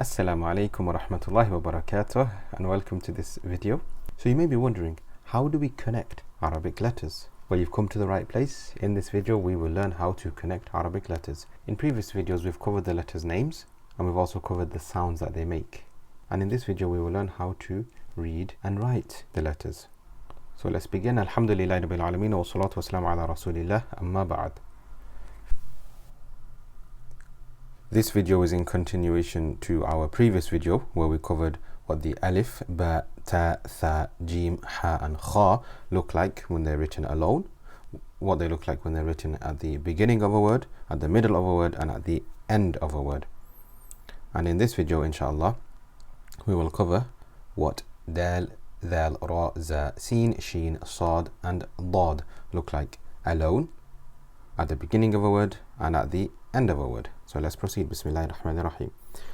Assalamu alaikum wa rahmatullahi wa barakatuh, and welcome to this video. So you may be wondering, how do we connect Arabic letters? Well, you've come to the right place. In this video we will learn how to connect Arabic letters. In previous videos we've covered the letters' names and we've also covered the sounds that they make. And in this video we will learn how to read and write the letters. So let's begin. Alhamdulillahi rabbil alameen wa salatu wa salamu ala rasulillah, amma ba'd. This video is in continuation to our previous video where we covered what the alif, ba, ta, tha, jim, ha and kha look like when they're written alone, what they look like when they're written at the beginning of a word, at the middle of a word and at the end of a word. And in this video, inshallah, we will cover what dal, dhal, ra, za, sin, sheen, sad and dad look like alone, at the beginning of a word and at the end of a word. So let's proceed. Bismillahir Rahmanir Rahim.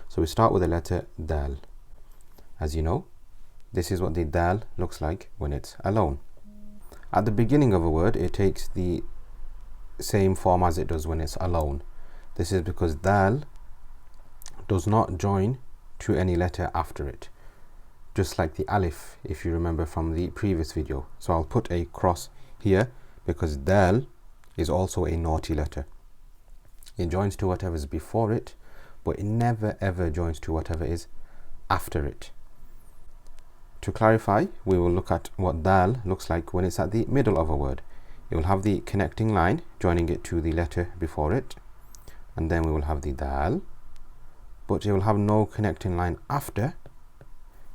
So we start with the letter dal. As you know, this is what the dal looks like when it's alone. At the beginning of a word, it takes the same form as it does when it's alone. This is because dal does not join to any letter after it, just like the alif, if you remember from the previous video. So I'll put a cross here because dal is also a naughty letter. It joins to whatever is before it, but it never ever joins to whatever is after it. To clarify, we will look at what dal looks like when it's at the middle of a word. It will have the connecting line joining it to the letter before it, and then we will have the dal, but it will have no connecting line after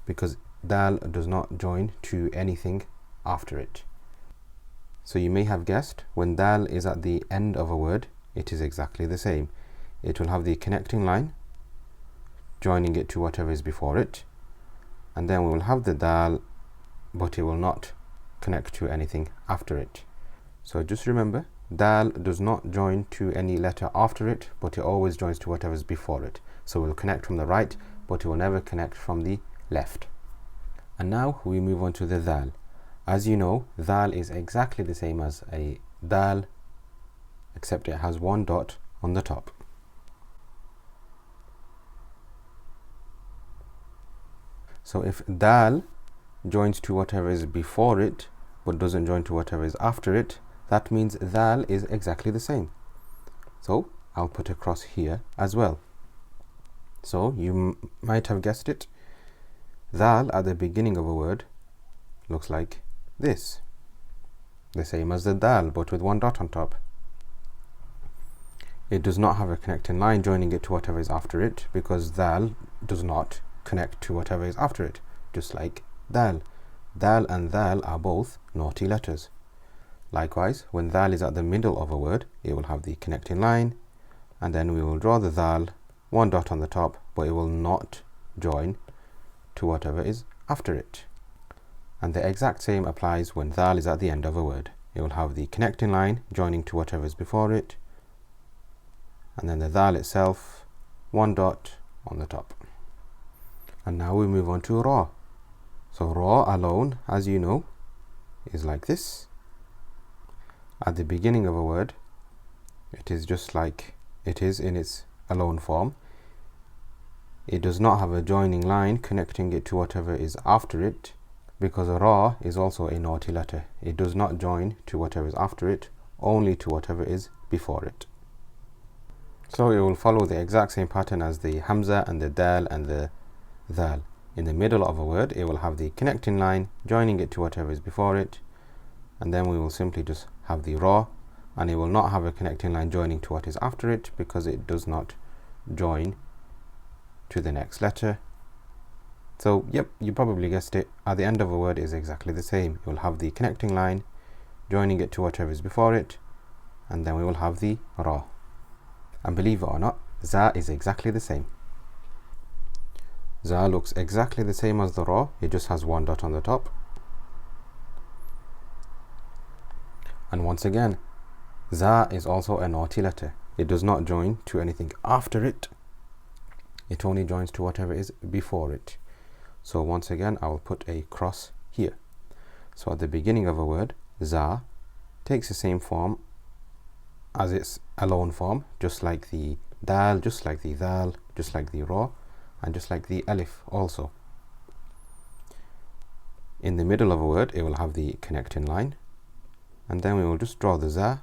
because dal does not join to anything after it. So you may have guessed, when dal is at the end of a word, it is exactly the same. It will have the connecting line joining it to whatever is before it, and then we will have the dal, but it will not connect to anything after it. So just remember, dal does not join to any letter after it, but it always joins to whatever is before it. So it will connect from the right, but it will never connect from the left. And now we move on to the dhal. As you know, dhal is exactly the same as a dal, except it has one dot on the top. So if dal joins to whatever is before it but doesn't join to whatever is after it, that means dhal is exactly the same. So I'll put a cross here as well. So you might have guessed it, dhal at the beginning of a word looks like this, the same as the dal but with one dot on top. It does not have a connecting line joining it to whatever is after it because dal does not connect to whatever is after it, just like dal. Dal and dhal are both naughty letters. Likewise, when dhal is at the middle of a word, it will have the connecting line, and then we will draw the dhal, one dot on the top, but it will not join to whatever is after it. And the exact same applies when dhal is at the end of a word. It will have the connecting line joining to whatever is before it, and then the dhal itself, one dot on the top. And now we move on to ra. So ra alone, as you know, is like this. At the beginning of a word, it is just like it is in its alone form. It does not have a joining line connecting it to whatever is after it because ra is also a naughty letter. It does not join to whatever is after it, only to whatever is before it. So it will follow the exact same pattern as the hamza and the dal and the dhal. In the middle of a word, it will have the connecting line joining it to whatever is before it, and then we will simply just have the ra, and it will not have a connecting line joining to what is after it because it does not join to the next letter. So yep, you probably guessed it, at the end of a word is exactly the same. It will have the connecting line joining it to whatever is before it, and then we will have the ra. And believe it or not, za is exactly the same. Za looks exactly the same as the ra, it just has one dot on the top. And once again, za is also a naughty letter. It does not join to anything after it. It only joins to whatever is before it. So once again, I will put a cross here. So at the beginning of a word, za takes the same form as its alone form, just like the dal, just like the dhal, just like the ra, and just like the alif also. In the middle of a word, it will have the connecting line, and then we will just draw the za,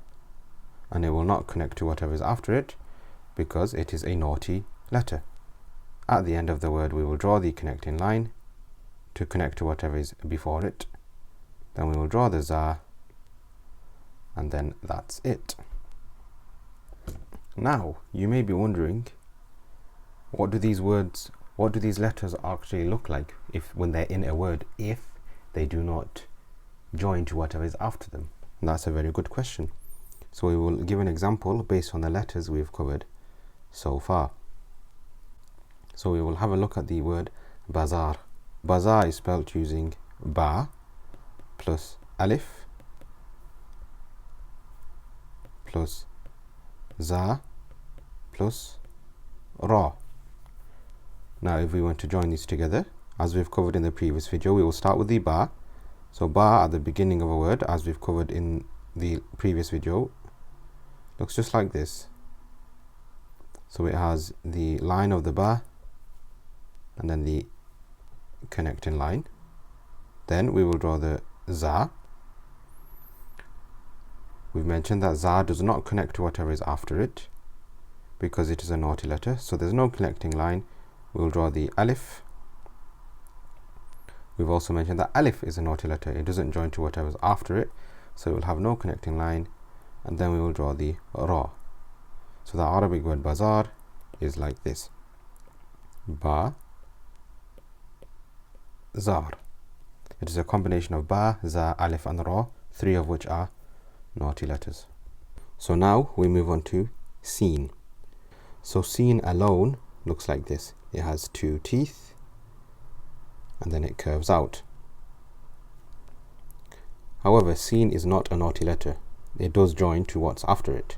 and it will not connect to whatever is after it because it is a naughty letter. At the end of the word, we will draw the connecting line to connect to whatever is before it. Then we will draw the za, and then that's it. Now, you may be wondering, what do these letters actually look like when they're in a word, if they do not join to whatever is after them? And that's a very good question. So we will give an example based on the letters we've covered so far. So we will have a look at the word bazar. Bazar is spelled using ba plus alif plus za plus ra. Now if we want to join these together, as we've covered in the previous video, we will start with the ba. So ba at the beginning of a word, as we've covered in the previous video, looks just like this. So it has the line of the ba and then the connecting line. Then we will draw the za. We've mentioned that za does not connect to whatever is after it because it is a naughty letter, so there's no connecting line. We'll draw the alif. We've also mentioned that alif is a naughty letter, it doesn't join to whatever is after it, so it will have no connecting line, and then we will draw the ra. So the Arabic word bazar is like this: ba zar. It is a combination of ba, za, alif and ra, three of which are naughty letters. So now we move on to seen. So seen alone looks like this. It has two teeth and then it curves out. However, seen is not a naughty letter. It does join to what's after it.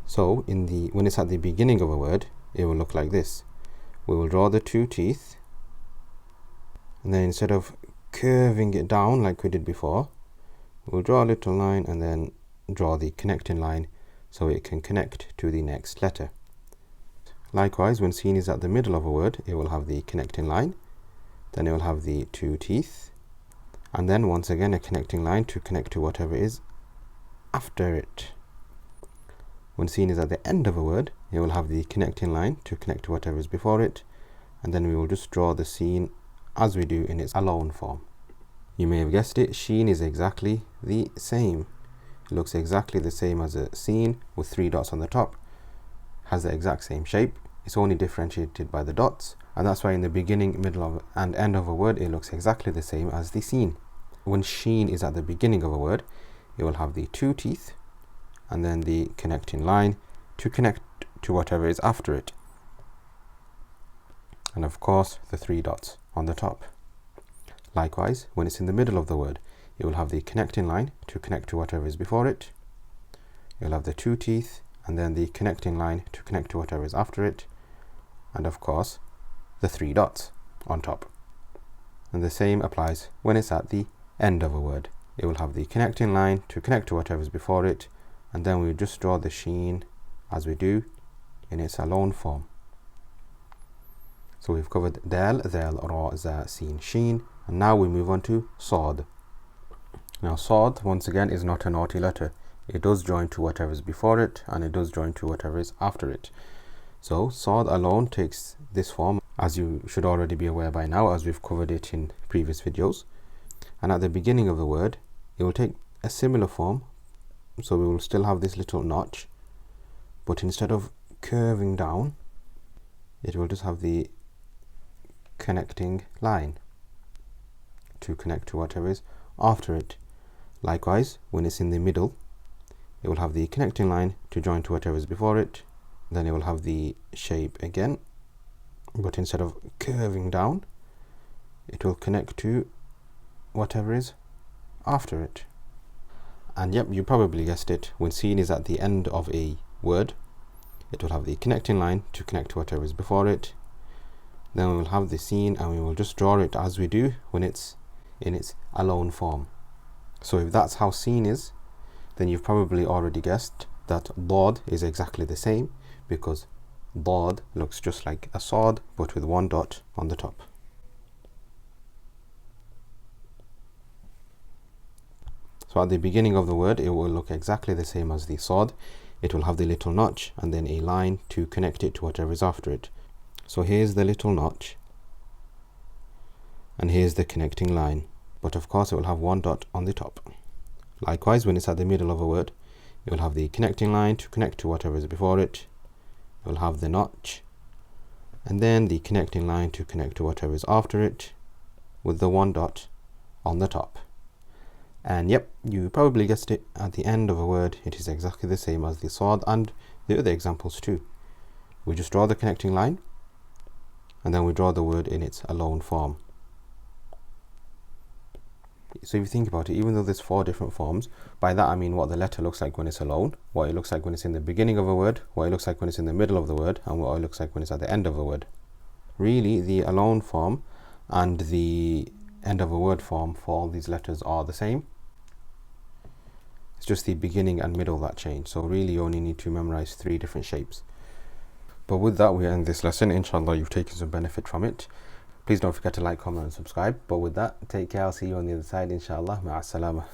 So when it's at the beginning of a word, it will look like this. We will draw the two teeth, and then instead of curving it down like we did before, we'll draw a little line and then draw the connecting line so it can connect to the next letter. Likewise, when seen is at the middle of a word, it will have the connecting line, then it will have the two teeth, and then once again a connecting line to connect to whatever is after it. When seen is at the end of a word, it will have the connecting line to connect to whatever is before it, and then we will just draw the seen as we do in its alone form. You may have guessed it, sheen is exactly the same. It looks exactly the same as a seen with three dots on the top. Has the exact same shape. It's only differentiated by the dots, and that's why in the beginning, middle and end of a word it looks exactly the same as the seen. When sheen is at the beginning of a word, it will have the two teeth and then the connecting line to connect to whatever is after it, and of course the three dots on the top. Likewise, when it's in the middle of the word, it will have the connecting line to connect to whatever is before it. It will have the two teeth and then the connecting line to connect to whatever is after it, and of course the three dots on top. And the same applies when it's at the end of a word. It will have the connecting line to connect to whatever is before it, and then we just draw the sheen as we do in its alone form. So we've covered dal, dhal, ra, za, seen, sheen, and now we move on to sad. Now sad, once again, is not a naughty letter. It does join to whatever is before it, and it does join to whatever is after it. So sad alone takes this form, as you should already be aware by now, as we've covered it in previous videos. And at the beginning of the word, it will take a similar form. So we will still have this little notch, but instead of curving down, it will just have the connecting line to connect to whatever is after it. Likewise, when it's in the middle, it will have the connecting line to join to whatever is before it. Then it will have the shape again, but instead of curving down, it will connect to whatever is after it. And yep, you probably guessed it, when seen is at the end of a word, it will have the connecting line to connect to whatever is before it. Then we will have the seen, and we will just draw it as we do when it's in its alone form. So if that's how seen is, then you've probably already guessed that dad is exactly the same, because Dad looks just like a Sad, but with one dot on the top. So at the beginning of the word, it will look exactly the same as the Sad. It will have the little notch and then a line to connect it to whatever is after it. So here's the little notch, and here's the connecting line. But of course, it will have one dot on the top. Likewise, when it's at the middle of a word, it will have the connecting line to connect to whatever is before it. It will have the notch, and then the connecting line to connect to whatever is after it, with the one dot on the top. And yep, you probably guessed it, at the end of a word, it is exactly the same as the Sad and the other examples too. We just draw the connecting line, and then we draw the word in its alone form. So if you think about it, even though there's 4 different forms, by that I mean what the letter looks like when it's alone, what it looks like when it's in the beginning of a word, what it looks like when it's in the middle of the word, and what it looks like when it's at the end of a word. Really, the alone form and the end of a word form for all these letters are the same. It's just the beginning and middle that change. So really you only need to memorize 3 different shapes. But with that, we end this lesson. Inshallah, you've taken some benefit from it. Please don't forget to like, comment and subscribe. But with that, take care. I'll see you on the other side, inshallah. Ma'as salama.